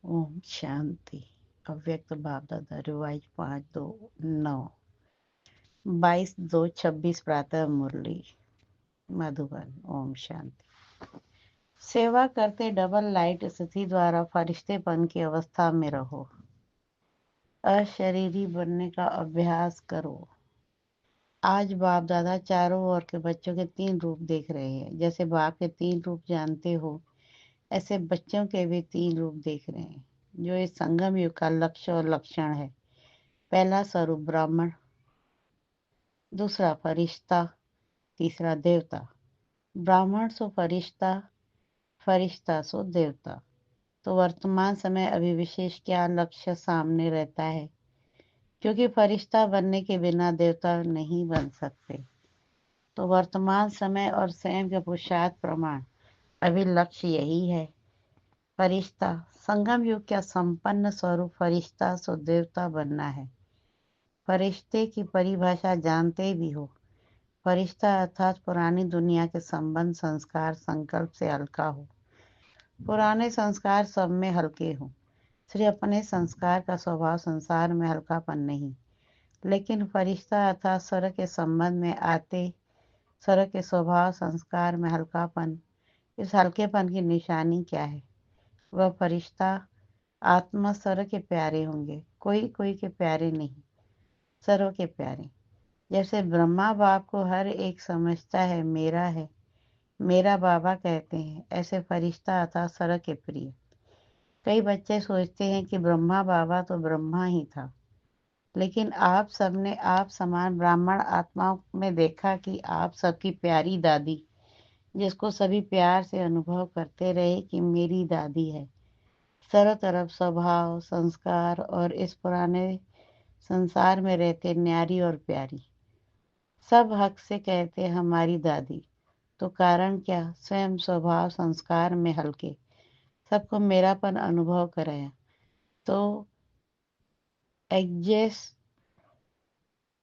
ओम शांति। अव्यक्त बाप दादा रिवाइज 5/2/9 22/2/26 प्रातः मुरली मधुबन। ओम शांति। सेवा करते डबल लाइट स्थिति द्वारा फरिश्तेपन की अवस्था में रहो। अशरीरी बनने का अभ्यास करो। आज बाप दादा चारों ओर के बच्चों के 3 रूप देख रहे हैं। जैसे बाप के 3 रूप जानते हो, ऐसे बच्चों के भी 3 रूप देख रहे हैं, जो इस संगम युग का लक्ष्य और लक्षण है। पहला स्वरूप ब्राह्मण, दूसरा फरिश्ता, तीसरा देवता। ब्राह्मण सो फरिश्ता, फरिश्ता सो देवता। तो वर्तमान समय अभी विशेष क्या लक्ष्य सामने रहता है, क्योंकि फरिश्ता बनने के बिना देवता नहीं बन सकते। तो वर्तमान समय और स्वयं के पुरुषार्थ प्रमाण अभी लक्ष्य यही है। फरिश्ता संगम युग का संपन्न स्वरूप फरिश्ता सो देवता बनना है। फरिश्ते की परिभाषा जानते भी हो। फरिश्ता अर्थात पुरानी दुनिया के संबंध संस्कार संकल्प से हल्का हो। पुराने संस्कार सब में हल्के हो। श्री अपने संस्कार का स्वभाव संसार में हल्कापन नहीं, लेकिन फरिश्ता अर्थात स्वर के संबंध में आते स्वर के स्वभाव संस्कार में हल्कापन। इस हल्केपन की निशानी क्या है? वह फरिश्ता आत्मा स्वर के प्यारे होंगे, कोई कोई के प्यारे नहीं, सर्व के प्यारे। जैसे ब्रह्मा बाप को हर एक समझता है मेरा है, मेरा बाबा कहते हैं, ऐसे फरिश्ता अर्थात स्वर के प्रिय। कई बच्चे सोचते हैं कि ब्रह्मा बाबा तो ब्रह्मा ही था, लेकिन आप सबने आप समान ब्राह्मण आत्माओं में देखा कि आप सबकी प्यारी दादी, जिसको सभी प्यार से अनुभव करते रहे कि मेरी दादी है, सर्व तरफ स्वभाव संस्कार और इस पुराने संसार में रहते न्यारी और प्यारी, सब हक से कहते हमारी दादी। तो कारण क्या? स्वयं स्वभाव संस्कार में हल्के, सबको मेरापन अनुभव कराया, तो एग्जेस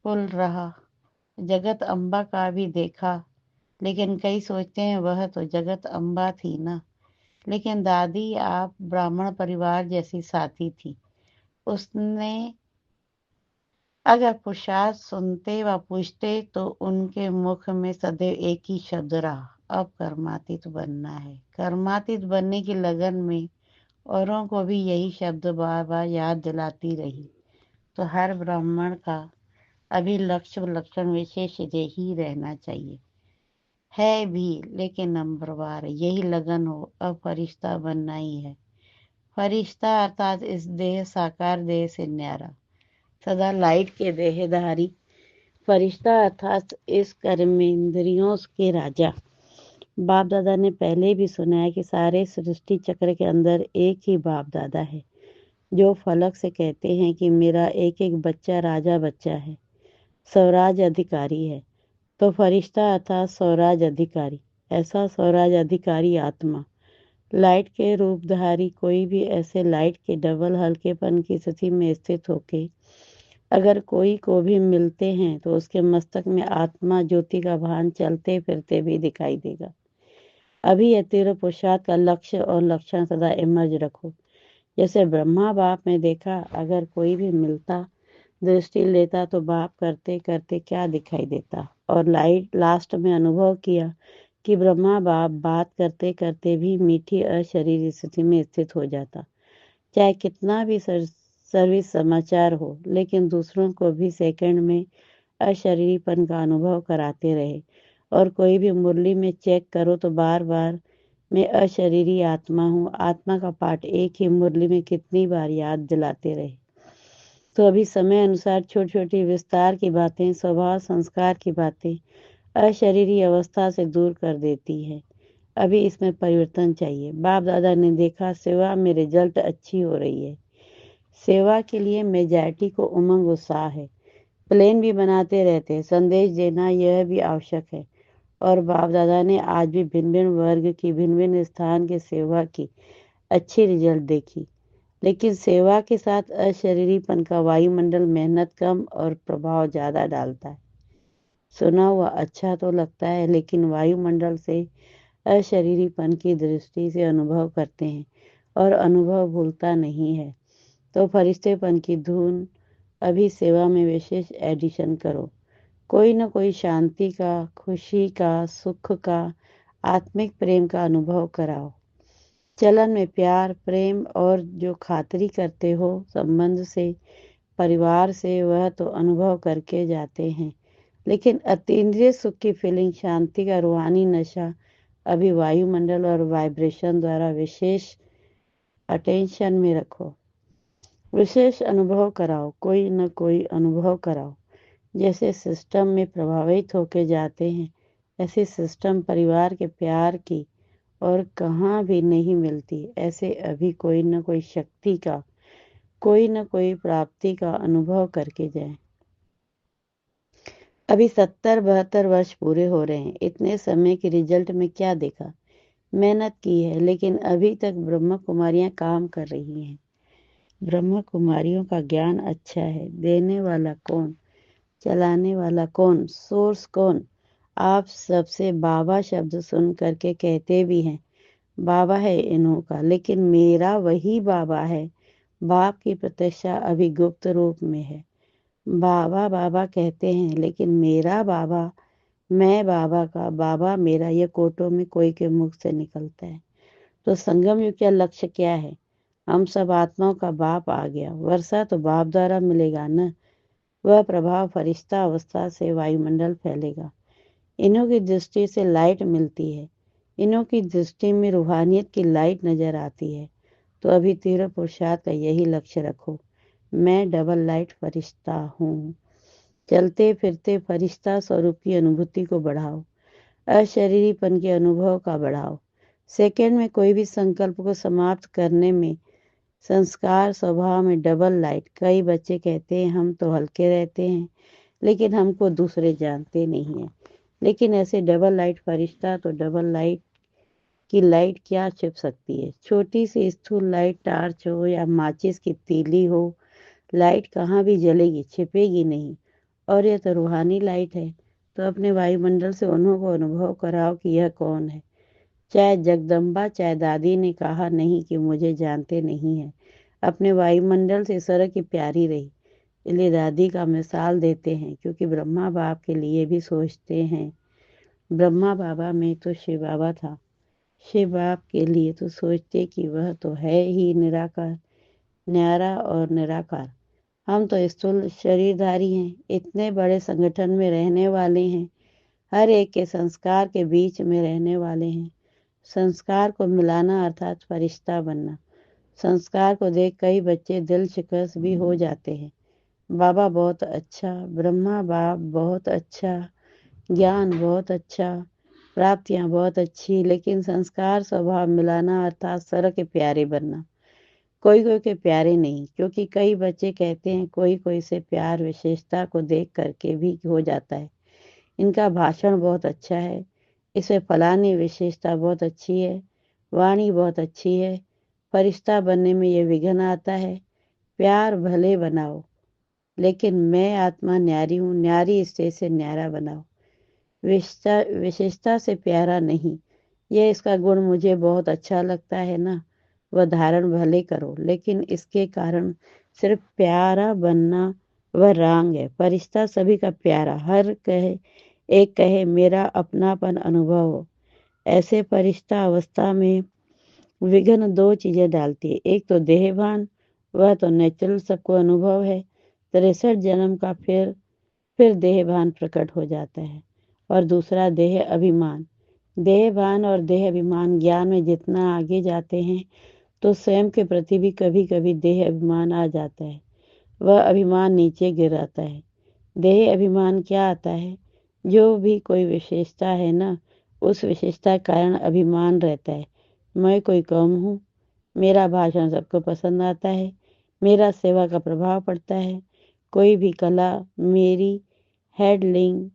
पुल रहा। जगत अम्बा का भी देखा, लेकिन कई सोचते हैं वह तो जगत अम्बा थी ना। लेकिन दादी आप ब्राह्मण परिवार जैसी साथी थी। उसने अगर पुरुषार्थ सुनते व पूछते तो उनके मुख में सदैव एक ही शब्द रहा, अब कर्मातीत बनना है। कर्मातीत बनने की लगन में औरों को भी यही शब्द बार बार याद दिलाती रही। तो हर ब्राह्मण का अभी लक्ष्य लक्षण विशेष यही रहना चाहिए, है भी, लेकिन नंबरवार यही लगन हो, अब फरिश्ता बनना ही है। फरिश्ता अर्थात इस देह साकार देह से न्यारा, सदा लाइट के देहधारी। फरिश्ता अर्थात इस कर्मेंद्रियों के राजा। बाप दादा ने पहले भी सुना है कि सारे सृष्टि चक्र के अंदर एक ही बाप दादा है, जो फलक से कहते हैं कि मेरा एक एक बच्चा राजा बच्चा है, स्वराज अधिकारी है। तो फरिश्ता अर्थात स्वराज अधिकारी, ऐसा स्वराज अधिकारी आत्मा लाइट के रूपधारी कोई भी ऐसे लाइट के डबल हल्केपन की स्थिति में स्थित होके अगर कोई को भी मिलते हैं तो उसके मस्तक में आत्मा ज्योति का भान चलते फिरते भी दिखाई देगा। अभी यह तीव्र पुरुषार्थ का लक्ष्य और लक्षण सदा इमर्ज रखो। जैसे ब्रह्मा बाप में देखा, अगर कोई भी मिलता दृष्टि लेता तो बाप करते करते क्या दिखाई देता, और लास्ट में अनुभव किया कि ब्रह्मा बाप बात करते करते भी मीठी अशरीरी स्थिति में स्थित हो जाता। चाहे कितना भी सर्विस समाचार हो, लेकिन दूसरों को भी सेकंड में अशरीरीपन का अनुभव कराते रहे। और कोई भी मुरली में चेक करो तो बार बार मैं अशरीरी आत्मा हूँ, आत्मा का पाठ एक ही मुरली में कितनी बार याद दिलाते रहे। तो अभी समय अनुसार छोटी छोटी विस्तार की बातें, स्वभाव संस्कार की बातें अशरीरी अवस्था से दूर कर देती है। अभी इसमें परिवर्तन चाहिए। बाप दादा ने देखा सेवा में रिजल्ट अच्छी हो रही है। सेवा के लिए मेजॉरिटी को उमंग उत्साह है, प्लेन भी बनाते रहते, संदेश देना यह भी आवश्यक है। और बाप दादा ने आज भी भिन्न भिन्न वर्ग की भिन्न भिन्न स्थान की सेवा की अच्छी रिजल्ट देखी, लेकिन सेवा के साथ अशरीरीपन का वायुमंडल मेहनत कम और प्रभाव ज़्यादा डालता है। सुना हुआ अच्छा तो लगता है, लेकिन वायुमंडल से अशरीरीपन की दृष्टि से अनुभव करते हैं और अनुभव भूलता नहीं है, तो फरिश्तेपन की धुन अभी सेवा में विशेष एडिशन करो। कोई न कोई शांति का, खुशी का, सुख का, आत्मिक प्रेम का अनुभव कराओ। चलन में प्यार, प्रेम और जो खातिरी करते हो संबंध से, परिवार से, वह तो अनुभव करके जाते हैं, लेकिन अतीन्द्रिय सुख की फीलिंग, शांति का रूहानी नशा अभी वायुमंडल और वाइब्रेशन द्वारा विशेष अटेंशन में रखो। विशेष अनुभव कराओ, कोई न कोई अनुभव कराओ। जैसे सिस्टम में प्रभावित होके जाते हैं, ऐसे सिस्टम परिवार के प्यार की और कहाँ भी नहीं मिलती। ऐसे अभी कोई न कोई शक्ति का, कोई न कोई प्राप्ति का अनुभव करके जाए। अभी 70-72 वर्ष पूरे हो रहे हैं। इतने समय के रिजल्ट में क्या देखा? मेहनत की है, लेकिन अभी तक ब्रह्म कुमारियां काम कर रही हैं। ब्रह्म कुमारियों का ज्ञान अच्छा है। देने वाला कौन? चलाने वाला कौन? सोर्स कौन? आप सबसे बाबा शब्द सुन करके कहते भी हैं बाबा है इन्हों का, लेकिन मेरा वही बाबा है। बाप की प्रत्यक्षा अभी गुप्त रूप में है। बाबा बाबा कहते हैं, लेकिन मेरा बाबा, मैं बाबा का, बाबा मेरा, यह कोटों में कोई के मुख से निकलता है। तो संगम युग का लक्ष्य क्या है? हम सब आत्माओं का बाप आ गया। वर्षा तो बाप द्वारा मिलेगा न। वह प्रभाव फरिश्ता अवस्था से वायुमंडल फैलेगा। इन्हों की दृष्टि से लाइट मिलती है। इन्हों की दृष्टि में रूहानियत की लाइट नजर आती है। तो अभी तीव्र पुरुषार्थ का यही लक्ष्य रखो। मैं डबल लाइट फरिश्ता हूँ। चलते फिरते फरिश्ता स्वरूप की अनुभूति को बढ़ाओ। अशरीरीपन के अनुभव का बढ़ाओ। सेकंड में कोई भी संकल्प को समाप्त करने में संस्कार स्वभाव में डबल लाइट। कई बच्चे कहते हैं हम तो हल्के रहते हैं, लेकिन हमको दूसरे जानते नहीं हैं। लेकिन ऐसे डबल लाइट फरिश्ता तो डबल लाइट की लाइट क्या छिप सकती है? छोटी सी स्थूल लाइट, टार्च हो या माचिस की तीली हो, लाइट कहाँ भी जलेगी, छिपेगी नहीं। और यह तो रूहानी लाइट है। तो अपने वायुमंडल से उन्हों को अनुभव कराओ कि यह कौन है। चाहे जगदम्बा, चाहे दादी ने कहा नहीं कि मुझे जानते नहीं है। अपने वायुमंडल से ईश्वर की प्यारी रही, इसलिए दादी का मिसाल देते हैं, क्योंकि ब्रह्मा बाप के लिए भी सोचते हैं। ब्रह्मा बाबा में तो शिव बाबा था। शिव बाप के लिए तो सोचते कि वह तो है ही निराकार, न्यारा और निराकार। हम तो स्थूल शरीरधारी हैं, इतने बड़े संगठन में रहने वाले हैं, हर एक के संस्कार के बीच में रहने वाले हैं। संस्कार को मिलाना अर्थात फरिश्ता बनना। संस्कार को देख कई बच्चे दिल शिकस्त भी हो जाते हैं। बाबा बहुत अच्छा, ब्रह्मा बाप बहुत अच्छा, ज्ञान बहुत अच्छा, प्राप्तियां बहुत अच्छी, लेकिन संस्कार स्वभाव मिलाना अर्थात सर के प्यारे बनना। कोई कोई के प्यारे नहीं, क्योंकि कई बच्चे कहते हैं कोई कोई से प्यार विशेषता को देख करके भी हो जाता है। इनका भाषण बहुत अच्छा है, इसमें फलानी विशेषता बहुत अच्छी है, वाणी बहुत अच्छी है। फरिश्ता बनने में यह विघ्न आता है। प्यार भले बनाओ, लेकिन मैं आत्मा न्यारी हूँ, न्यारी स्टेज से न्यारा बनाओ। विशेषता से प्यारा नहीं। यह इसका गुण मुझे बहुत अच्छा लगता है ना, वह धारण भले करो, लेकिन इसके कारण सिर्फ प्यारा बनना वह रांग है। फरिश्ता सभी का प्यारा, हर कहे, एक कहे मेरा अपनापन अनुभव हो। ऐसे फरिश्ता अवस्था में विघ्न दो चीजें डालती है। एक तो देहभान, वह तो नेचुरल सबको अनुभव है। 63 जन्म का फिर देहभान प्रकट हो जाता है। और दूसरा देह अभिमान। देहभान और देह अभिमान ज्ञान में जितना आगे जाते हैं, तो स्वयं के प्रति भी कभी कभी देह अभिमान आ जाता है। वह अभिमान नीचे गिर आता है। देह अभिमान क्या आता है? जो भी कोई विशेषता है ना, उस विशेषता के कारण अभिमान रहता है। मैं कोई कम हूँ, मेरा भाषण सबको पसंद आता है, मेरा सेवा का प्रभाव पड़ता है, कोई भी कला मेरी हैंडलिंग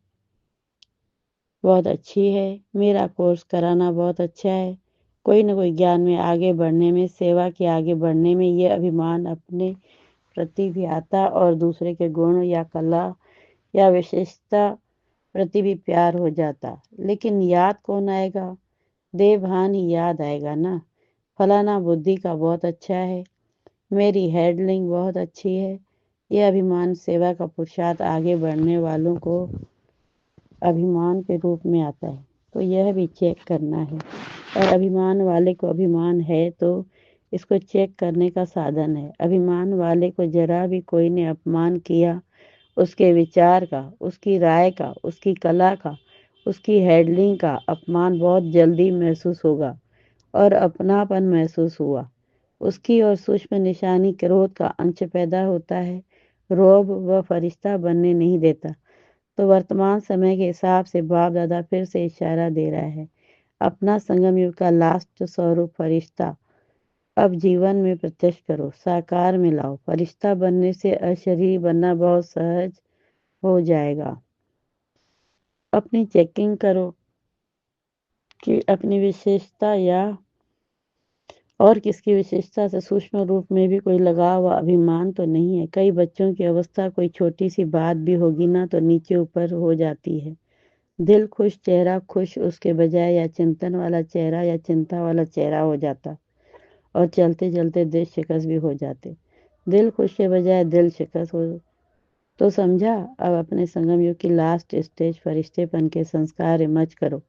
बहुत अच्छी है, मेरा कोर्स कराना बहुत अच्छा है। कोई न कोई ज्ञान में आगे बढ़ने में, सेवा के आगे बढ़ने में ये अभिमान अपने प्रति भी आता और दूसरे के गुण या कला या विशेषता प्रति भी प्यार हो जाता। लेकिन याद कौन आएगा? देवभान ही याद आएगा ना। फलाना बुद्धि का बहुत अच्छा है, मेरी हैंडलिंग बहुत अच्छी है। यह अभिमान सेवा का पुरुषार्थ आगे बढ़ने वालों को अभिमान के रूप में आता है, तो यह भी चेक करना है। और अभिमान वाले को अभिमान है तो इसको चेक करने का साधन है। अभिमान वाले को जरा भी कोई ने अपमान किया, उसके विचार का, उसकी राय का, उसकी कला का, उसकी हैंडलिंग का अपमान बहुत जल्दी महसूस होगा और अपनापन महसूस हुआ। उसकी और सूक्ष्म निशानी क्रोध का अंश पैदा होता है। रोब वह फरिश्ता बनने नहीं देता। तो वर्तमान समय के हिसाब से बाप दादा फिर से इशारा दे रहा है, अपना संगम युग का लास्ट स्वरूप फरिश्ता अब जीवन में प्रत्यक्ष करो, साकार में लाओ। फरिश्ता बनने से अशरीरी बनना बहुत सहज हो जाएगा। अपनी चेकिंग करो कि अपनी विशेषता या और किसकी विशेषता से सूक्ष्म रूप में भी कोई लगाव व अभिमान तो नहीं है। कई बच्चों की अवस्था कोई छोटी सी बात भी होगी ना तो नीचे ऊपर हो जाती है। दिल खुश, चेहरा खुश उसके बजाय या चिंतन वाला चेहरा या चिंता वाला चेहरा हो जाता और चलते चलते दिल शिकस्त भी हो जाते। दिल खुश के बजाय दिल शिकस्त हो तो समझा। अब अपने संगम युग की लास्ट स्टेज फरिश्तेपन के संस्कार इमर्ज करो।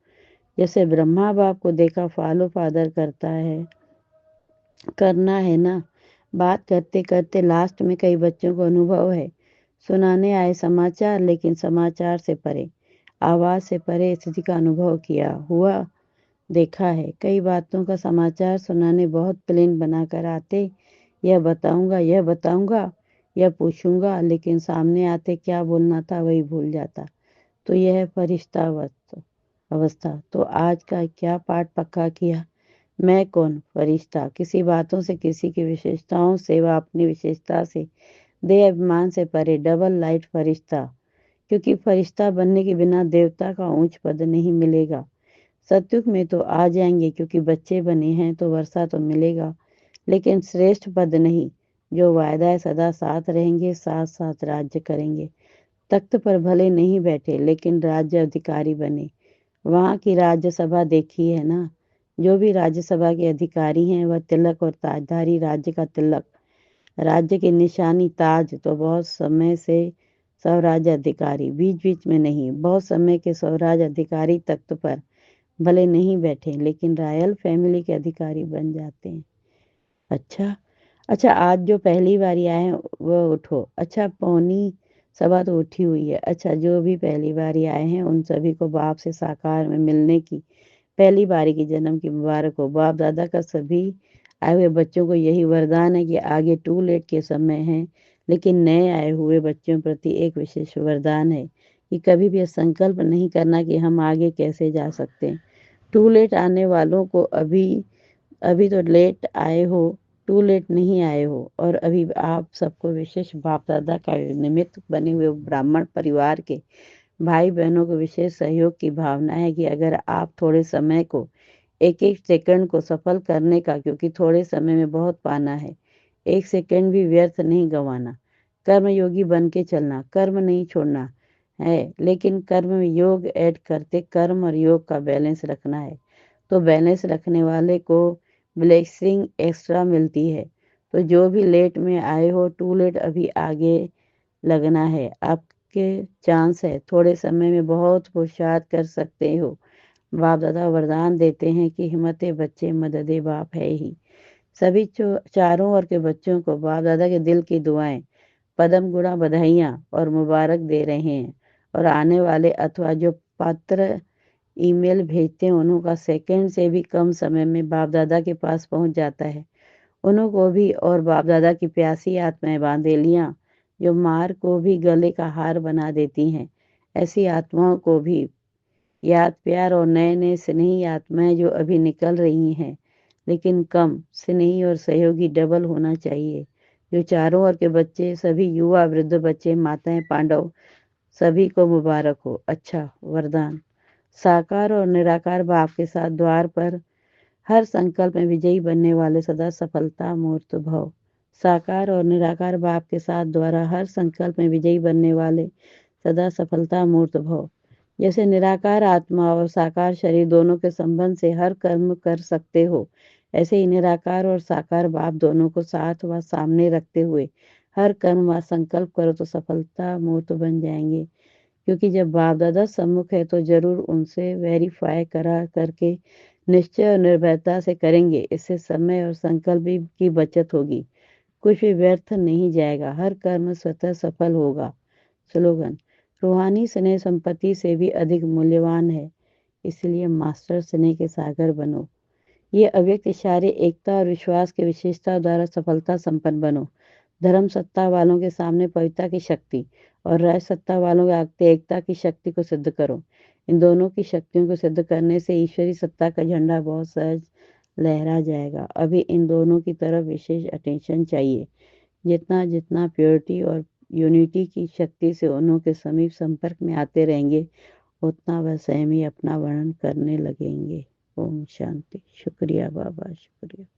जैसे ब्रह्मा बाप को देखा फॉलो फादर करना है ना। बात करते करते लास्ट में कई बच्चों को अनुभव है, सुनाने आए समाचार लेकिन समाचार से परे, आवाज से परे स्थिति का अनुभव किया हुआ देखा है। कई बातों का समाचार सुनाने बहुत प्लेन बनाकर आते, यह बताऊंगा यह बताऊंगा यह पूछूंगा, लेकिन सामने आते क्या बोलना था वही भूल जाता। तो यह है फरिश्ता अवस्था। तो आज का क्या पाठ पक्का किया? मैं कौन? फरिश्ता। किसी बातों से, किसी की विशेषताओं से व अपनी विशेषता से, देह अभिमान से परे, डबल लाइट फरिश्ता। क्योंकि फरिश्ता बनने के बिना देवता का ऊंच पद नहीं मिलेगा। सतयुग में तो आ जाएंगे क्योंकि बच्चे बने हैं तो वर्षा तो मिलेगा, लेकिन श्रेष्ठ पद नहीं। जो वायदा है सदा साथ रहेंगे, साथ साथ राज्य करेंगे। तख्त पर भले नहीं बैठे लेकिन राज्य अधिकारी बने। वहां की राज्यसभा देखी है ना। जो भी राज्यसभा के अधिकारी हैं वह तिलक और ताजधारी, राज्य का तिलक, राज्य की निशानी ताज। तो बहुत समय से स्वराज अधिकारी, बीच बीच में नहीं, बहुत समय के स्वराज अधिकारी तख्त पर भले नहीं बैठे लेकिन रॉयल फैमिली के अधिकारी बन जाते हैं। अच्छा अच्छा, आज जो पहली बारी आए हैं वो उठो। अच्छा, पौनी सभा तो उठी हुई है। अच्छा, जो भी पहली बारी आए हैं उन सभी को बाप से साकार में मिलने की पहली बारी की जन्म की मुबारक हो। बाप दादा का सभी आए हुए बच्चों को यही वरदान है कि आगे टू लेट के समय है, लेकिन नए आए हुए बच्चों प्रति एक विशेष वरदान है कि कभी भी संकल्प नहीं करना कि हम आगे कैसे जा सकते हैं। टू लेट आने वालों को अभी अभी तो लेट आए हो, टू लेट नहीं आए हो। और अभी आप सबको विशेष बाप दादा का निमित्त बने हुए ब्राह्मण परिवार के भाई बहनों को विशेष सहयोग की भावना है कि अगर आप थोड़े समय को, एक एक सेकंड को सफल करने का, क्योंकि थोड़े समय में बहुत पाना है, एक सेकंड भी व्यर्थ नहीं गंवाना। कर्म योगी बन के चलना, कर्म नहीं छोड़ना है, लेकिन कर्म में योग ऐड करते कर्म और योग का बैलेंस रखना है। तो बैलेंस रखने वाले को ब्लेसिंग एक्स्ट्रा मिलती है। तो जो भी लेट में आए हो, टू लेट अभी आगे लगना है, आपके चांस है, थोड़े समय में बहुत पुरुषार्थ कर सकते हो। बाप दादा वरदान देते हैं कि हिम्मते बच्चे मददे बाप है ही। सभी चारों ओर के बच्चों को बाप दादा के दिल की दुआएं, पदम गुणा बधाइयाँ और मुबारक दे रहे हैं। और आने वाले अथवा जो पात्र ईमेल भेजते हैं उन्हों का सेकंड से भी कम समय में बाप दादा के पास पहुंच जाता है। उन्हों को भी और बाप दादा की प्यासी आत्माएं, बांधेलियाँ जो मार को भी गले का हार बना देती हैं, ऐसी आत्माओं को भी याद, प्यार और नए नए स्नेही आत्माएं जो अभी निकल रही हैं, लेकिन कम स्नेही और सहयोगी डबल होना चाहिए। जो चारों ओर के बच्चे, सभी युवा, वृद्ध बच्चे, माताएं, पांडव, सभी को मुबारक हो। अच्छा वरदान, साकार और निराकार बाप के साथ द्वार पर हर संकल्प में विजयी बनने वाले सदा सफलता मूर्त भव। साकार और निराकार बाप के साथ द्वारा हर संकल्प में विजयी बनने वाले सदा सफलता मूर्त भव। जैसे निराकार आत्मा और साकार शरीर दोनों के संबंध से हर कर्म कर सकते हो, ऐसे ही निराकार और साकार बाप दोनों को साथ व सामने रखते हुए हर कर्म व संकल्प करो तो सफलता मूर्त बन जाएंगे। क्योंकि जब बाप दादा सम्मुख है तो जरूर उनसे वेरीफाई करा करके निश्चय और निर्भयता से करेंगे। इससे समय और संकल्प की बचत होगी, कुछ भी व्यर्थ नहीं जाएगा, हर कर्म स्वतः सफल होगा। स्लोगन: रूहानी स्नेह संपत्ति से भी अधिक मूल्यवान है, इसलिए मास्टर स्नेह के सागर बनो। ये अव्यक्त इशारे एकता और विश्वास की विशेषता द्वारा सफलता संपन्न बनो। धर्म सत्ता वालों के सामने पवित्रता की शक्ति और राज सत्ता वालों के आगे एकता की शक्ति को सिद्ध करो। इन दोनों की शक्तियों को सिद्ध करने से ईश्वरी सत्ता का झंडा बहुत सहज लहरा जाएगा। अभी इन दोनों की तरफ विशेष अटेंशन चाहिए। जितना जितना प्योरिटी और यूनिटी की शक्ति से उन्हों के समीप संपर्क में आते रहेंगे, उतना वह स्वयं ही अपना वर्णन करने लगेंगे। ओम शांति। शुक्रिया बाबा, शुक्रिया।